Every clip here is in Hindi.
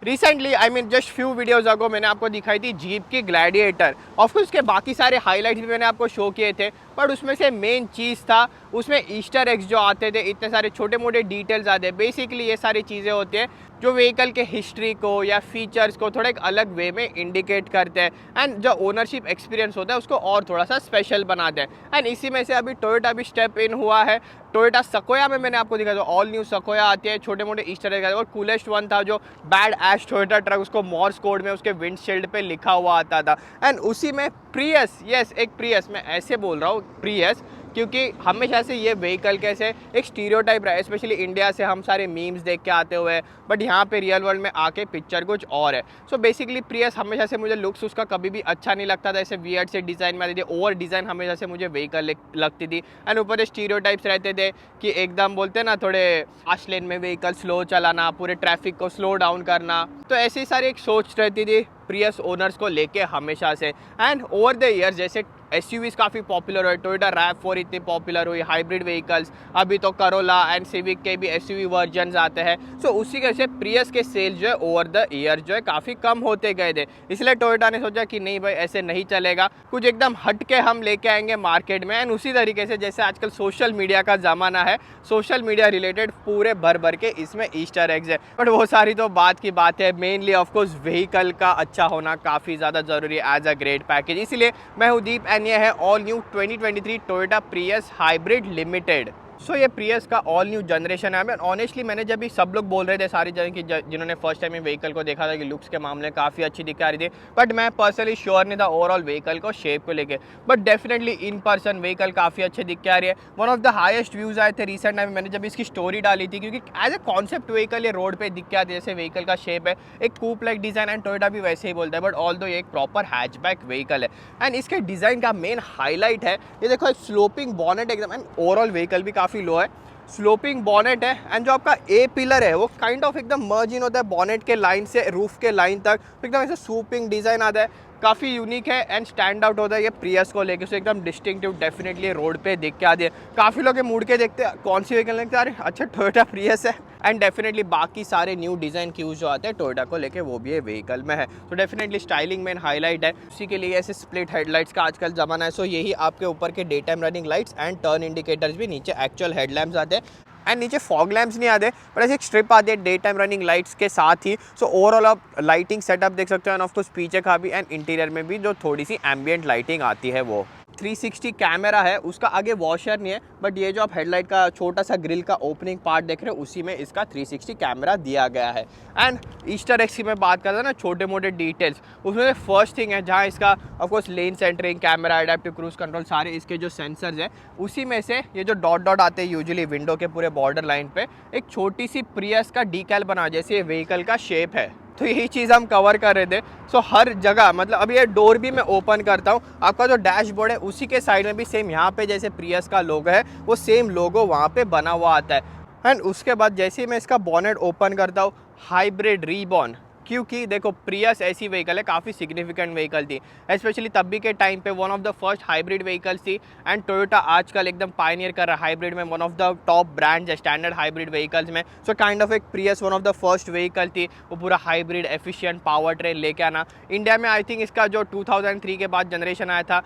Recently I mean just few videos ago मैंने आपको दिखाई थी जीप की ग्लैडिएटर। ऑफकोर्स उसके बाकी सारे हाइलाइट्स भी मैंने आपको शो किए थे, बट उसमें से मेन चीज़ था उसमें ईस्टर एग्स जो आते थे, इतने सारे छोटे मोटे डिटेल्स आते हैं। बेसिकली ये सारी चीज़ें होती हैं जो व्हीकल के हिस्ट्री को या फीचर्स को थोड़ा एक अलग वे में इंडिकेट करते हैं एंड जो ओनरशिप एक्सपीरियंस होता है उसको और थोड़ा सा स्पेशल बनाते हैं। एंड इसी में से अभी टोयोटा भी स्टेप इन हुआ है। टोयोटा सकोया में मैंने आपको दिखाया, तो ऑल न्यू सकोया आती है, छोटे मोटे ईस्टर एग। और कूलेस्ट वन था जो बैड एश टोयोटा ट्रक, उसको मॉर्स कोड में उसके विंडशील्ड पे लिखा हुआ आता था। एंड उसी में प्रियस, यस एक प्रियस, मैं ऐसे बोल रहा हूँ प्रियस क्योंकि हमेशा से ये व्हीकल कैसे एक स्टीरियोटाइप रहा है, स्पेशली इंडिया से हम सारे मीम्स देख के आते हुए, बट यहाँ पे रियल वर्ल्ड में आके पिक्चर कुछ और है। सो बेसिकली प्रियस हमेशा से मुझे लुक्स उसका कभी भी अच्छा नहीं लगता था, ऐसे वियर्ड से डिज़ाइन में आती थी, ओवर डिज़ाइन हमेशा से मुझे व्हीकल लगती थी। एंड ऊपर स्टीरियोटाइप्स रहते थे कि एकदम बोलते ना थोड़े फास्ट लेन में व्हीकल स्लो चलाना, पूरे ट्रैफिक को स्लो डाउन करना, तो ऐसी सारी एक सोच रहती थी प्रियस ओनर्स को लेके हमेशा से। एंड ओवर द ईयर्स जैसे एसयूवीज काफ़ी पॉपुलर हुए, टोयोटा रैव4 इतनी पॉपुलर हुई, हाइब्रिड व्हीकल्स, अभी तो करोला एंड सिविक के भी एसयूवी वर्जन्स आते हैं। सो उसी के से प्रियस के सेल्स जो है ओवर द ईयर जो है काफ़ी कम होते गए थे। इसलिए टोयोटा ने सोचा कि नहीं भाई ऐसे नहीं चलेगा, कुछ एकदम हट के हम लेके आएंगे मार्केट में। एंड उसी तरीके से जैसे आजकल सोशल मीडिया का ज़माना है, सोशल मीडिया रिलेटेड पूरे भर भर के इसमें ईस्टर एग्स है। बट वो सारी तो बात की बात है, मेनली ऑफकोर्स व्हीकल का अच्छा होना काफ़ी ज़्यादा ज़रूरी है एज अ ग्रेट पैकेज। इसलिए मैं हूँ दीप एंड ये है all new 2023 Toyota Prius hybrid limited. So ये प्रियस का ऑल न्यू जनरेशन है। ऑनेस्टली मैंने जब भी सब लोग बोल रहे थे सारी जगह कि जिन्होंने फर्स्ट टाइम व्हीकल को देखा था कि लुक्स के मामले काफ़ी अच्छी दिखा रही थी, बट मैं पर्सनली श्योर नहीं था ओवरऑल व्हीकल को शेप को लेके। But definitely in person vehicle काफ़ी अच्छे दिख के आ रही है। One of the highest views आए थे रिसेंट टाइम मैंने जब इसकी स्टोरी डाली थी, क्योंकि एज ए कॉन्सेप्ट व्हीकल ये रोड पर दिख के आती है, जैसे व्हीकल का शेप है एक कूप लाइक डिज़ाइन, एंड टोयोटा भी वैसे ही बोलता है, बट ऑल दो एक प्रॉपर हैचबैक व्हीकल है। एंड इसके डिज़ाइन का मेन हाईलाइट है ये देखो, एक स्लोपिंग बॉनेट एकदम, एंड ओवरऑल व्हीकल भी काफ़ी लो है, स्लोपिंग बॉनेट है। एंड जो आपका ए पिलर है वो काइंड ऑफ एकदम मर्ज इन होता है बॉनेट के लाइन से रूफ के लाइन तक, तो एकदम ऐसे स्वीपिंग डिज़ाइन आता है, काफ़ी यूनिक है एंड स्टैंड आउट होता है ये प्रियस को लेके। सो एकदम डिस्टिंक्टिव डेफिनेटली रोड पे दिख के आती है। काफ़ी लोग मुड़ के देखते हैं कौन सी व्हीकल लगता है, अरे अच्छा टोयोटा प्रियस है। एंड डेफिनेटली बाकी सारे न्यू डिज़ाइन क्यूज जो आते हैं टोयोटा को लेके वो भी ये व्हीकल में है। तो डेफिनेटली स्टाइलिंग मेन हाईलाइट है, उसी के लिए ऐसे स्प्लिट हेडलाइट्स का आजकल ज़माना है। सो यही आपके ऊपर के day time running lights and turn indicators भी नीचे एक्चुअल हेडलैम्प्स आते हैं। एंड नीचे फॉग लैम्प्स नहीं आते, पर ऐसे एक स्ट्रिप आती है डे टाइम रनिंग लाइट्स के साथ ही। सो ओवरऑल आप लाइटिंग सेटअप देख सकते हो, एंड ऑफकोर्स पीछे का भी एंड इंटीरियर में भी जो थोड़ी सी एम्बियंट लाइटिंग आती है वो 360 कैमरा है। उसका आगे वॉशर नहीं है, बट ये जो आप हेडलाइट का छोटा सा ग्रिल का ओपनिंग पार्ट देख रहे हो उसी में इसका 360 कैमरा दिया गया है। एंड ईस्टर एग्स की मैं बात करता हूँ ना, छोटे मोटे डिटेल्स, उसमें फर्स्ट थिंग है जहाँ इसका of course lane centering camera, adaptive cruise control, सारे इसके जो सेंसर्स हैं उसी में से ये जो डॉट डॉट आते हैं यूजुअली विंडो के पूरे बॉर्डर लाइन पे, एक छोटी सी प्रियस का डीकैल बना जैसे ये व्हीकल का शेप है, तो यही चीज़ हम कवर कर रहे थे। सो हर जगह मतलब अभी ये डोर भी मैं ओपन करता हूँ, आपका जो डैशबोर्ड है उसी के साइड में भी सेम यहाँ पे जैसे प्रियस का लोगो है वो सेम लोगो वहाँ पे बना हुआ आता है। एंड उसके बाद जैसे ही मैं इसका बॉनेट ओपन करता हूँ, हाइब्रिड रीबॉर्न, क्योंकि देखो प्रियस ऐसी व्हीकल है काफ़ी सिग्निफिकेंट व्हीकल थी, स्पेशली तभी के टाइम पे one of the first hybrid vehicles थी। एंड टोयोटा आजकल एकदम पायनियर कर रहा है हाइब्रिड में, one of the top brands है स्टैंडर्ड हाइब्रिड व्हीकल्स में। सो काइंड ऑफ एक Prius one of the first vehicle थी वो पूरा हाइब्रिड एफिशिएंट पावर ट्रेन लेके आना। इंडिया में आई थिंक इसका जो 2003 के बाद जनरेशन आया था,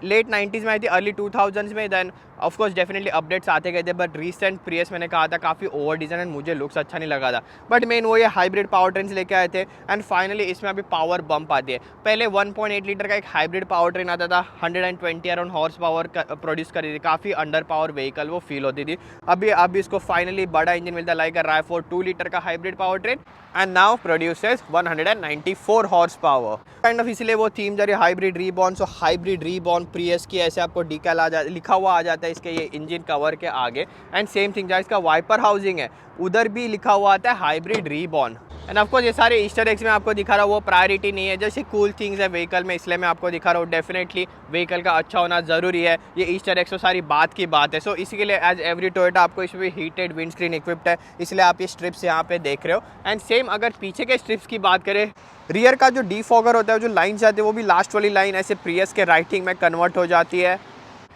लेट 90s में आई थी, अर्ली 2000s में, देन ऑफकोर्स डेफिनेटली अपडेट्स आते गए थे। बट रिसेंट प्रियस मैंने कहा था काफ़ी ओवर डिज़ाइन एंड मुझे लुक्स अच्छा नहीं लगा था, बट मेन वो ये हाइब्रिड पावर ट्रेन लेके आए थे। एंड फाइनली इसमें अभी पावर बम्प आती है। पहले 1.8 लीटर का एक हाइब्रिड पावर ट्रेन आता था, 120 अराउंड हॉर्स पावर प्रोड्यूस कर रही थी, काफ़ी अंडर पावर व्हीकल वो फील होती थी। अभी इसको फाइनली बड़ा इंजन मिलता है लाइक रैव4 2 लीटर का hybrid power train, and now produces 194 horse power. Kind of इसलिए वो थीम जा रही है हाइब्रिड रीबॉर्न। सो हाइब्रिड रीबॉर्न प्रियस की ऐसे आपको डीकैल लिखा हुआ आ जाता है इसके ये इंजन कवर के आगे। एंड सेम थिंग जहाँ इसका वाइपर हाउसिंग है उधर भी लिखा हुआ आता है हाइब्रिड रीबॉर्न। एंड ऑफकोर्स ये सारे ईस्टर एग्स में आपको दिखा रहा हूँ वो प्रायोरिटी नहीं है, जैसे कूल थिंग्स है व्हीकल में, इसलिए मैं आपको दिखा रहा हूँ। डेफिनेटली व्हीकल का अच्छा होना ज़रूरी है, ये ईस्टर एग्स तो सारी बात की बात है। सो इसी के लिए एज एवरी टोयोटा आपको इसमें भी हीटेड विंड स्क्रीन इक्विप्ड है, इसलिए आप ये स्ट्रिप्स यहाँ पे देख रहे हो। एंड सेम अगर पीछे के स्ट्रिप्स की बात करें, रियर का जो डीफॉगर होता है, जो लाइन जाती है वो भी लास्ट वाली लाइन ऐसे प्रियस के राइटिंग में कन्वर्ट हो जाती है।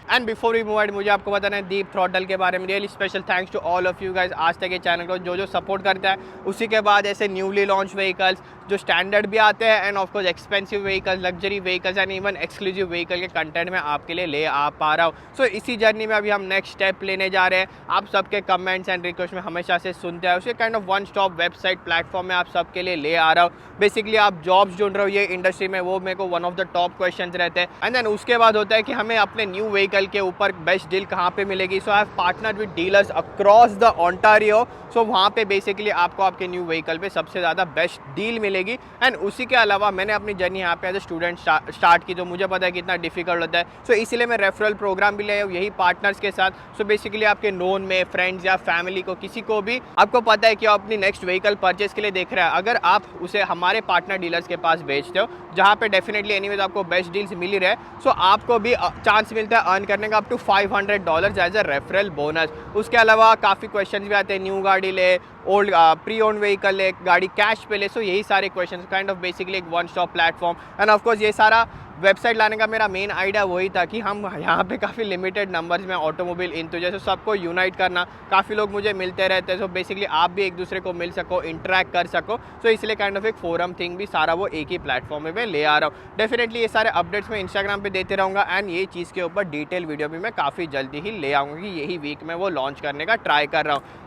And before we move on, मुझे आपको बताना है डीप थ्रॉटल के बारे में। Really special thanks to all of you guys, आज तक ये चैनल को जो सपोर्ट करता है। उसी के बाद ऐसे न्यूली लॉन्च व्हीकल्स जो स्टैंडर्ड भी आते हैं and of course expensive vehicles, luxury vehicles and even exclusive vehicle के कंटेंट में आपके लिए ले आ पा रहा हूँ। सो इसी जर्नी में अभी हम नेक्स्ट स्टेप लेने जा रहे हैं। आप सबके कमेंट्स एंड रिक्वेस्ट में हमेशा से सुनते हैं, उसे kind of one stop website platform में आप सबके लिए ले आ रहा हूँ। बेसिकली आप जॉब्स ढूंढ रहे हो ये इंडस्ट्री में, वो मेरे को one of the top question रहते हैं। एंड देन उसके बाद होता है कि हमें अपने न्यू व्हीकल के ऊपर बेस्ट डील कहाँ पे मिलेगी। So I have partnered with dealers across the Ontario. So वहाँ पे बेसिकली आपको आपके न्यू व्हीकल पे सबसे ज़्यादा बेस्ट डील मिलेगी। एंड उसी के अलावा मैंने अपनी जर्नी यहाँ पे एज ए स्टूडेंट स्टार्ट की, तो मुझे पता है कितना डिफिकल्ट होता है। सो इसीलिए मैं रेफरल प्रोग्राम भी ले आया हूँ यही पार्टनर्स के साथ। सो बेसिकली आपके नोन में फ्रेंड्स या फैमिली को किसी को भी आपको पता है कि आप अपनी नेक्स्ट व्हीकल परचेज के लिए देख रहे हैं, अगर आप उसे हमारे पार्टनर डीलर्स के पास बेचते हो जहाँ पे डेफिनेटली एनीवेज आपको बेस्ट डील्स मिल ही रहे, सो आपको भी चांस मिलता है अर्न करने का up to $500 as a referral bonus. उसके अलावा काफ़ी क्वेश्चन भी आते हैं, न्यू गाड़ी ले, ओल्ड प्री ओन्ड व्हीकल ले, गाड़ी कैश पे ले। सो यही सारे क्वेश्चन काइंड ऑफ बेसिकली एक one stop platform. And of course ये सारा वेबसाइट लाने का मेरा मेन आइडिया वही था कि हम यहाँ पे काफ़ी लिमिटेड नंबर्स में ऑटोमोबाइल इंथुजियास्ट सबको यूनाइट करना। काफ़ी लोग मुझे मिलते रहते हैं, सो बेसिकली आप भी एक दूसरे को मिल सको, इंटरेक्ट कर सको। सो इसलिए काइंड ऑफ एक फोरम थिंग भी सारा वो एक ही प्लेटफॉर्म में मैं ले आ रहा हूँ। डेफिनेटली ये सारे अपडेट्स मैं इंस्टाग्राम पे देते रहूँगा एंड ये चीज़ के ऊपर डिटेल वीडियो भी मैं काफ़ी जल्दी ही ले आऊँगा कि यही वीक में वो लॉन्च करने का ट्राई कर रहा हूँ।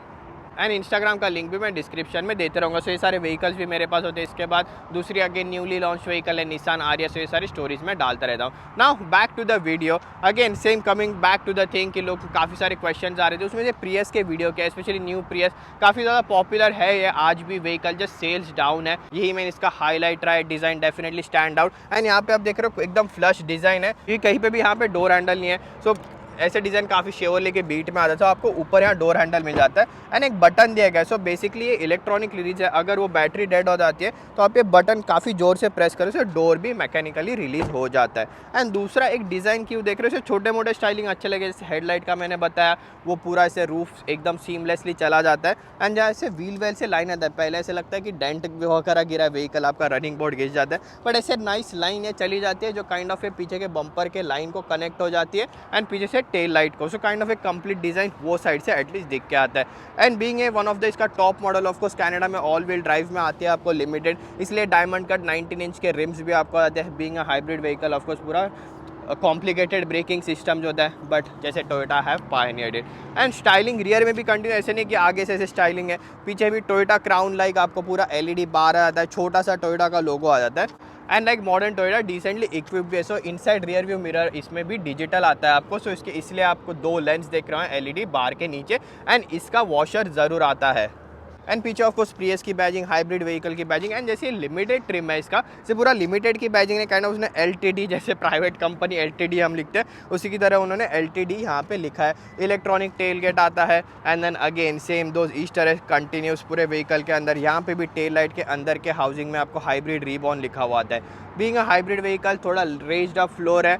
एंड इंस्टाग्राम का लिंक भी मैं डिस्क्रिप्शन में देते रहूँगा। सो ये सारे व्हीकल्स भी मेरे पास होते हैं। इसके बाद दूसरी अगेन न्यूली लॉन्च व्हीकल है निसान आरिया। सो ये सारी स्टोरीज में डालता रहता हूँ। Now back to the video again, same coming back to the thing कि लोग काफ़ी सारे क्वेश्चन आ रहे थे, उसमें से प्रियस के वीडियो के, स्पेशली न्यू प्रियस काफ़ी ज़्यादा पॉपुलर है ये आज भी व्हीकल, जस्ट सेल्स डाउन है। यही मैंने इसका हाईलाइट रहा है, design definitely stand out. And यहाँ पे आप देख रहे हो एकदम फ्लश डिज़ाइन है, ये कहीं पर भी यहाँ पे डोर हैंडल नहीं है। सो ऐसे डिज़ाइन काफ़ी शेवरले के बीट में आता है। तो आपको ऊपर यहाँ डोर हैंडल मिल जाता है एंड एक बटन दिया गया है। सो बेसिकली ये इलेक्ट्रॉनिक रिलीज है, अगर वो बैटरी डेड हो जाती है तो आप ये बटन काफ़ी ज़ोर से प्रेस करो, डोर भी मैकेनिकली रिलीज हो जाता है। एंड दूसरा एक डिज़ाइन क्यों देख रहे हो, छोटे मोटे स्टाइलिंग अच्छे लगे, जैसे हेडलाइट का मैंने बताया, वो पूरा ऐसे रूफ एकदम सीमलेसली चला जाता है। एंड जहाँ ऐसे व्हील वेल से लाइन आता है, पहले ऐसे लगता है कि डेंट वगैरह गिरा व्हीकल आपका, रनिंग बोर्ड गिर जाता है, बट ऐसे नाइस लाइन ये चली जाती है जो काइंड ऑफ पीछे के बम्पर के लाइन को कनेक्ट हो जाती है एंड पीछे से टेल लाइट को। काइंड ऑफ एक कंप्लीट डिज़ाइन वो साइड से एटलीस्ट दिख के आता है। And being a one of the इसका top model, of course Canada में ऑल व्हील ड्राइव में आती है आपको लिमिटेड, इसलिए डायमंड कट 19 इंच के रिम्स भी आपको आते हैं। Being a hybrid vehicle of course पूरा कॉम्प्लिकेटेड ब्रेकिंग सिस्टम जो होता है, बट जैसे Toyota have pioneered it. And styling rear में भी कंटिन्यू, ऐसे नहीं कि आगे से ऐसे स्टाइलिंग है, पीछे भी टोयोटा क्राउन लाइक आपको पूरा LED बार आ जाता है, छोटा सा टोयोटा का लोगो आ जाता है। And like modern Toyota decently equipped है। So inside rear view mirror इसमें भी डिजिटल आता है आपको। सो इसके इसलिए आपको 2 लेंस देख रहे हैं LED बार के नीचे, एंड इसका वॉशर ज़रूर आता है। एंड पीछे ऑफ कोर्स प्रियस की बैजिंग, हाइब्रिड व्हीकल की बैजिंग। एंड जैसे लिमिटेड ट्रिम है इसका, से पूरा लिमिटेड की बैजिंग है, काइंड ऑफ उसने LTD, जैसे प्राइवेट कंपनी LTD हम लिखते हैं उसी की तरह उन्होंने LTD यहाँ पे लिखा है। इलेक्ट्रॉनिक टेल गेट आता है and then again same those easter egg continues पूरे व्हीकल के अंदर। यहाँ पे भी टेल लाइट के अंदर के हाउसिंग में आपको हाइब्रिड रिबॉन लिखा हुआ आता है। बीइंग अ हाइब्रिड व्हीकल थोड़ा रेज्ड अप फ्लोर है,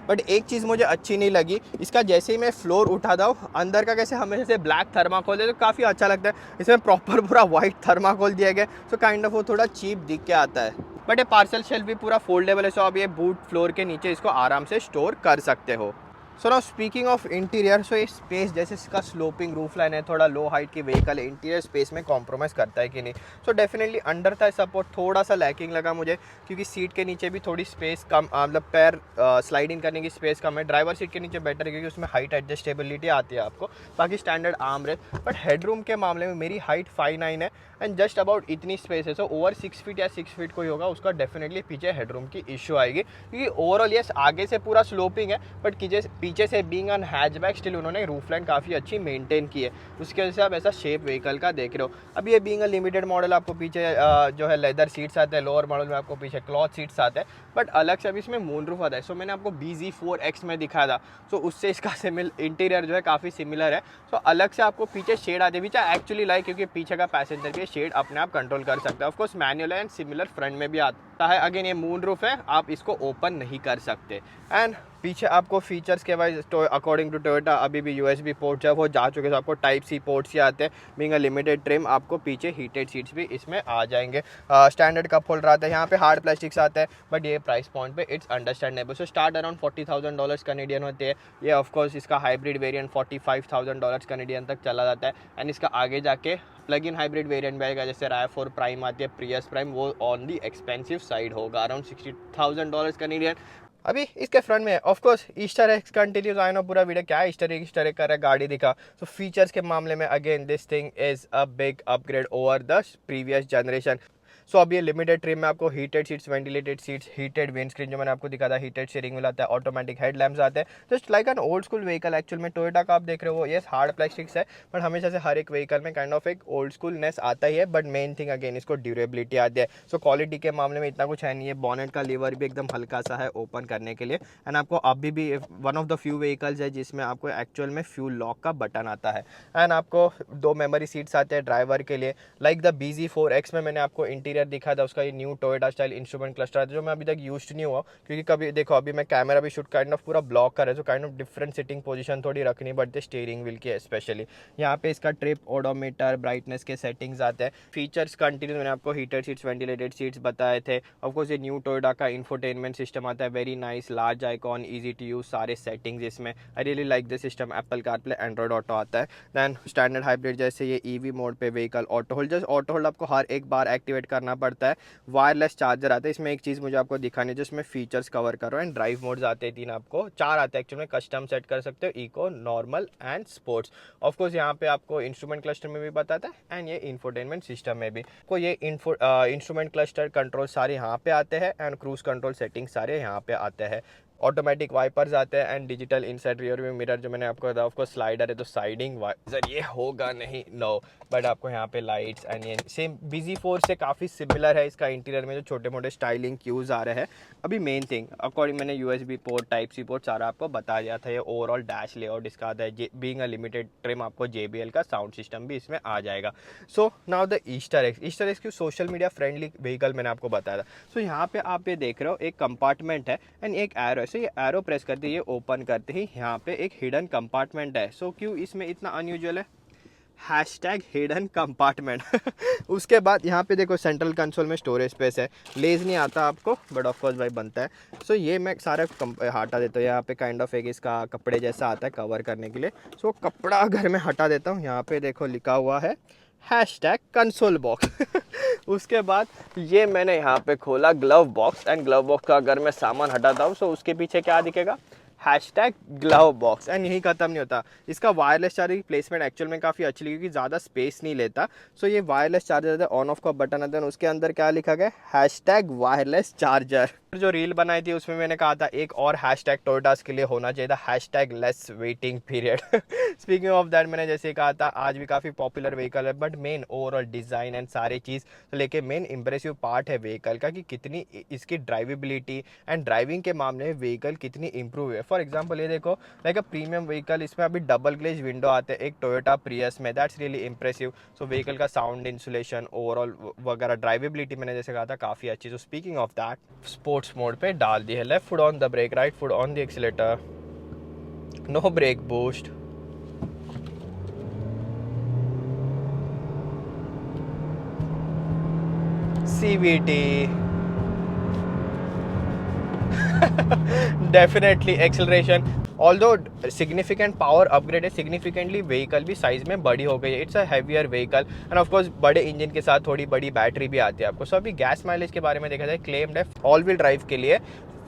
बट एक चीज़ मुझे अच्छी नहीं लगी, इसका जैसे ही मैं फ्लोर उठाता हूँ अंदर का कैसे हमेशा से ब्लैक थर्माकोल है, तो काफ़ी अच्छा लगता है। इसमें प्रॉपर पूरा वाइट थर्माकोल दिया गया, सो काइंड ऑफ वो थोड़ा चीप दिख के आता है। बट ये पार्सल शेल्फ भी पूरा फोल्डेबल है, सो आप ये बूट फ्लोर के नीचे इसको आराम से स्टोर कर सकते हो। So now speaking of interior, so ये स्पेस जैसे इसका स्लोपिंग रूफ लाइन है, थोड़ा लो हाइट की व्हीकल है, इंटीरियर स्पेस में कॉम्प्रोमाइज़ करता है कि नहीं। So definitely under thigh support थोड़ा सा लैकिंग लगा मुझे, क्योंकि सीट के नीचे भी थोड़ी स्पेस कम, मतलब पैर स्लाइड इन करने की स्पेस कम है। ड्राइवर सीट के नीचे बेटर है क्योंकि उसमें हाइट एडजस्टेबिलिटी आती है आपको, बाकी standard arm rest. But headroom के मामले में मेरी हाइट 5'9" है एंड जस्ट अबाउट इतनी स्पेस है। सो ओवर 6 फीट या 6 फीट कोई होगा उसका डेफिनेटली पीछे हेडरूम की इशू आएगी, क्योंकि ओवरऑल यस आगे से पूरा स्लोपिंग है, बट पीछे से बीइंग ऑन हैचबैक स्टिल उन्होंने रूफ लाइन काफ़ी अच्छी मेंटेन की है। उसके वजह से आप ऐसा शेप व्हीकल का देख रहे हो। अब ये बीइंग अ लिमिटेड मॉडल आपको पीछे जो है लेदर सीट्स आते हैं, लोअर मॉडल में आपको पीछे क्लॉथ सीट्स आते हैं, बट अलग से अभी इसमें मून रूफ आता है। सो मैंने आपको BZ4X में दिखाया था, सो उससे इसका इंटीरियर जो है काफ़ी सिमिलर है। सो अलग से आपको पीछे शेड आते हैं, पीछे एक्चुअली लाइक क्योंकि पीछे का पैसेंजर के शेड अपने आप कंट्रोल कर सकते हैं। ऑफकोर्स मैनुअल है एंड सिमिलर फ्रंट में भी आता है। अगेन ये मून रूफ है, आप इसको ओपन नहीं कर सकते। एंड पीछे आपको फीचर्स के वाइज अकॉर्डिंग टू टोयोटा अभी भी USB पोर्ट जो है वो जा चुके हैं, तो आपको टाइप सी पोर्ट्स ही आते हैं। बीइंग अ लिमिटेड ट्रिम आपको पीछे हीटेड सीट्स भी इसमें आ जाएंगे। स्टैंडर्ड कप होल्डर आता है, यहाँ पे हार्ड प्लास्टिक्स आता है, बट ये प्राइस पॉइंट पे it's understandable. So start around $40,000 Canadian होते हैं। ये ऑफकोर्स इसका हाइब्रिड वेरिएंट $45,000 कैनेडियन तक चला जाता है। एंड इसका आगे जाके प्लग इन हाइब्रिड वेरिएंट भी आएगा, जैसे RAV4 प्राइम आती है, प्रियस प्राइम, वो ऑन दी एक्सपेंसिव साइड होगा, अराउंड $60,000 कैनेडियन। अभी इसके फ्रंट में of course Easter eggs continues आए ना, पूरा वीडियो क्या है ईस्टर एग कर रहा है, गाड़ी दिखा। सो फीचर्स के मामले में again this thing is a big upgrade over the previous generation. So अब ये लिमिटेड ट्रिम में आपको heated seats, ventilated seats, heated windscreen जो मैंने आपको दिखा था, हीटेड स्टीयरिंग व्हील आता है, ऑटोमेटिक हेडलैम्प्स आते हैं, just like an old school vehicle. Actual में टोयोटा का आप देख रहे हो, ये हार्ड प्लास्टिक्स है, बट हमेशा से हर एक व्हीकल में काइंड ऑफ एक ओल्ड स्कूलनेस आता ही है, बट मेन थिंग अगेन इसको ड्यूरेबिलिटी आती है। सो क्वालिटी के मामले में इतना कुछ है नहीं है। बॉनेट का लीवर भी एकदम हल्का सा है ओपन करने के लिए। एंड आपको अभी भी one of the few vehicles है जिसमें आपको एक्चुअल में फ्यूल लॉक का बटन आता है। एंड आपको 2 मेमोरी सीट्स आते हैं ड्राइवर के लिए, लाइक द BZ4X में मैंने आपको इंटीरियर दिखा था, उसका new Toyota style instrument cluster है, जो मैं अभी तक यूज्ड नहीं हुआ, क्योंकि कभी देखो अभी मैं कैमरा भी शूट काइंड ऑफ पूरा ब्लॉक कर रहा है, तो kind of different sitting position थोड़ी रखनी पड़ती है स्टीयरिंग व्हील की स्पेशली। यहाँ पे इसका ट्रिप ओडोमीटर, ब्राइटनेस के सेटिंग्स आते हैं। फीचर्स कंटिन्यू मैंने आपको हीटेड सीट्स, वेंटिलेटेड सीट्स बताए थे। ऑफकोर्स ये न्यू टोयोटा का इंफोटेनमेंट सिस्टम आता है, very nice, large icon, easy to use, सारे सेटिंग्स इसमें। I really like this system. Apple CarPlay, Android Auto आता है। दैन स्टैंडर्ड हाइब्रिड जैसे ये EV मोड पे vehicle auto hold, just auto hold आपको हर एक बार एक्टिवेट करना पड़ता है। वायरलेस चार्जर आता है। इसमें एक चीज़ मुझे आपको दिखानी है, जिसमें फीचर्स कवर कर रहा हूँ। एंड ड्राइव मोड्स आते हैं 3, आपको 4 आते हैं एक्चुअली में, कस्टम सेट कर सकते हो, eco, normal and sports. Of course यहाँ पे आपको इंस्ट्रूमेंट क्लस्टर में भी बताता है, एंड ये इंफोटेनमेंट सिस्टम में भी को ये इंस्ट्रूमेंट क्लस्टर कंट्रोल सारे यहाँ पे आते हैं, एंड क्रूज कंट्रोल सेटिंग सारे यहाँ पे आते हैं। ऑटोमेटिक वाइपर्स आते हैं, and digital inside rear view mirror जो मैंने आपको बताया, ऑफकोर्स स्लाइडर है, तो साइडिंग वाइजर ये होगा नहीं, नो, बट आपको यहाँ पे लाइट्स एंड ये सेम BZ4 से काफ़ी सिमिलर है। इसका इंटीरियर में जो छोटे मोटे स्टाइलिंग क्यूज आ रहे हैं। अभी मेन थिंग अकॉर्डिंग मैंने USB port, type C port सारा आपको बता दिया था। ये ओवरऑल डैश लेआउट इसका आता है। बीइंग अ लिमिटेड ट्रिम आपको JBL का साउंड सिस्टम भी इसमें आ जाएगा। So now the Easter x की सोशल मीडिया फ्रेंडली व्हीकल मैंने आपको बताया था। सो यहाँ पे आप ये देख रहे हो, एक कंपार्टमेंट है एंड एक एरो है। सो ये एरो प्रेस करते ही, ये ओपन करते ही यहाँ पे एक हिडन कंपार्टमेंट है। सो क्यों इसमें इतना अनयूजुअल है? Hashtag hidden compartment. उसके बाद यहाँ पे देखो सेंट्रल कंसोल में स्टोरेज स्पेस है। लेज नहीं आता आपको, बट ऑफकोर्स भाई बनता है। सो ये मैं सारा हटा देता हूँ। यहाँ पे काइंड ऑफ एक इसका कपड़े जैसा आता है कवर करने के लिए। सो कपड़ा अगर मैं हटा देता हूँ, यहाँ पे देखो लिखा हुआ है हैशटैग कंसोल बॉक्स। उसके बाद ये मैंने यहाँ पे खोला glove box, and glove box का अगर मैं सामान हटाता हूँ, सो उसके पीछे क्या दिखेगा? Hashtag glove box. एंड यही खत्म नहीं होता, इसका वायरलेस चार्जर की प्लेसमेंट एक्चुअल में काफ़ी अच्छी लगी, क्योंकि ज़्यादा स्पेस नहीं लेता। सो ये वायरलेस चार्जर ऑन ऑफ का बटन आता है, उसके अंदर क्या लिखा गया? Hashtag wireless charger. जो रील बनाई थी उसमें मैंने कहा था एक और हैशटैग टोयोटास के लिए होना चाहिए था, hashtag less waiting period. Speaking of that, मैंने जैसे कहा था आज भी काफ़ी पॉपुलर व्हीकल है, but main overall design and सारी चीज़ लेके मेन इंप्रेसिव पार्ट है व्हीकल का, कि कितनी इसकी ड्राइवेबिलिटी एंड ड्राइविंग के मामले में व्हीकल कितनी इंप्रूव है। फॉर एग्जाम्पल ये देखो, लाइक अ प्रीमियम व्हीकल, इसमें अभी डबल ग्लेज विंडो आते हैं एक टोयोटा प्रियस में, that's really impressive. So vehicle का साउंड इंसुलेशन ओवरऑल वगैरह ड्राइवेबिलिटी मैंने जैसे कहा था काफ़ी अच्छी। So speaking of that, sports mode पे डाल दी है। Left foot on the brake, right foot on the accelerator, no brake boost, CVT, definitely acceleration. Although significant power upgrade है, सिग्निफिकेंटली व्हीकल भी साइज में बड़ी हो गई है। It's a heavier vehicle, and of course बड़े इंजन के साथ थोड़ी बड़ी बैटरी भी आती है आपको। सो अभी गैस माइलेज के बारे में देखा जाए, क्लेम्ड है ऑल व्हील ड्राइव के लिए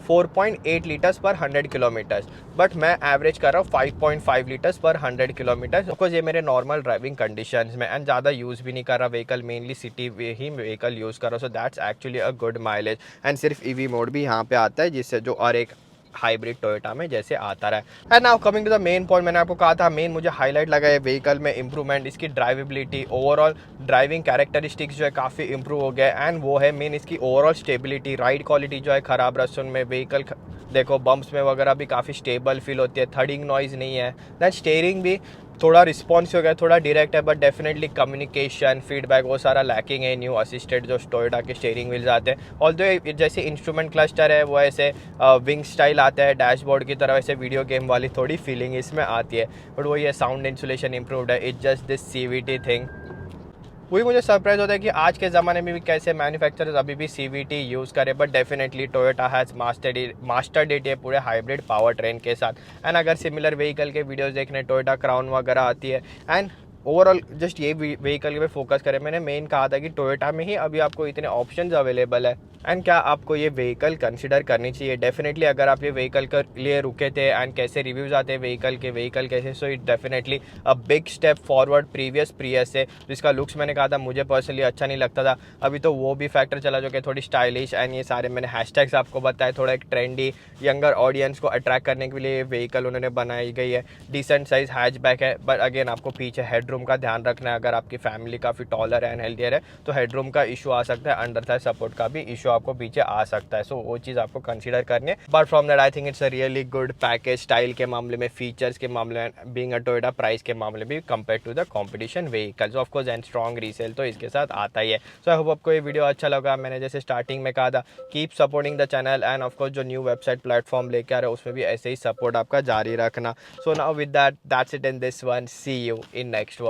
4.8 लीटर्स पर 100 किलोमीटर्स, बट मैं एवरेज कर रहा हूँ 5.5 लीटर्स पर 100 किलोमीटर्स। ऑफकोर्स ये मेरे नॉर्मल ड्राइविंग कंडीशंस में, एंड ज़्यादा यूज़ भी नहीं कर रहा व्हीकल, मेनली सिटी ही व्हीकल यूज़ कर रहा हूँ। So that's actually a good mileage. And सिर्फ EV मोड भी यहाँ पे आता है, जिससे जो और एक हाइब्रिड टोयोटा में जैसे आता रहा है। And now coming to the main point, मैंने आपको कहा था मेन मुझे हाईलाइट लगा है व्हीकल में इंप्रूवमेंट, इसकी ड्राइवेबिलिटी, ओवरऑल ड्राइविंग कैरेक्टरिस्टिक्स जो है काफ़ी इंप्रूव हो गया। एंड वो है मेन इसकी ओवरऑल स्टेबिलिटी, राइड क्वालिटी जो है खराब रस्तों में व्हीकल देखो बम्प्स में वगैरह भी काफ़ी स्टेबल फील होती है, थर्डिंग नॉइज़ नहीं है। दैन स्टीयरिंग भी थोड़ा रिस्पॉन्स हो गया, थोड़ा डायरेक्ट है, बट डेफिनेटली कम्युनिकेशन फीडबैक वो सारा लैकिंग है न्यू असिस्टेड जो टोयोटा के स्टीयरिंग व्हील्स आते हैं। ऑल्दो जैसे इंस्ट्रूमेंट क्लस्टर है वो ऐसे विंग स्टाइल आता है डैशबोर्ड की तरह, वैसे वीडियो गेम वाली थोड़ी फीलिंग इसमें आती है, बट वो ये साउंड इंसुलेशन इंप्रूव्ड है, it's just this CVT thing. वही मुझे सरप्राइज होता है कि आज के ज़माने में भी कैसे मैन्युफैक्चरर्स अभी भी CVT यूज़ करें, but definitely Toyota has mastered it ये पूरे हाइब्रिड पावर ट्रेन के साथ। एंड अगर सिमिलर व्हीकल के वीडियोस देखने, टोयोटा क्राउन वगैरह आती है, एंड ओवरऑल जस्ट ये व्हीकल पे फोकस करें। मैंने मेन कहा था कि टोयोटा में ही अभी आपको इतने ऑप्शंस अवेलेबल है, एंड क्या आपको ये व्हीकल कंसिडर करनी चाहिए। डेफिनेटली अगर आप ये व्हीकल के लिए रुके थे एंड कैसे रिव्यूज़ आते हैं व्हीकल कैसे, so it definitely a big step forward previous Prius से, जिसका लुक्स मैंने कहा था मुझे पर्सनली अच्छा नहीं लगता था, अभी तो वो भी फैक्टर चला जो कि थोड़ी स्टाइलिश, एंड ये सारे मैंने हैशटैग्स आपको बताए, थोड़ा एक ट्रेंडी यंगर ऑडियंस को अट्रैक्ट करने के लिए व्हीकल उन्होंने बनाई गई है। डिसेंट साइज हैचबैक है, बट अगेन आपको पीछे हेडरूम का ध्यान रखना है। अगर आपकी फैमिली काफ़ी टॉलर एंड हेल्थियर है तो हेडरूम का इशू आ सकता है, अंडर थाई सपोर्ट का भी इशू आपको पीछे आ सकता है, सो वो चीज़ आपको कंसीडर करनी है। But from that I think it's a really good package, style के मामले में, फीचर्स के मामले में, बीइंग अ टोयोटा, प्राइस के मामले में compare to the competition vehicles of course, and strong resale तो इसके साथ आता ही है। सो आई होप आपको ये वीडियो अच्छा लगा। मैंने जैसे स्टार्टिंग में कहा था, keep supporting the channel, end of course जो न्यू वेबसाइट प्लेटफॉर्म लेके आ रहे हैं उसमें भी ऐसे ही सपोर्ट आपका जारी रखना। So now with that's it in this one, see you in next one.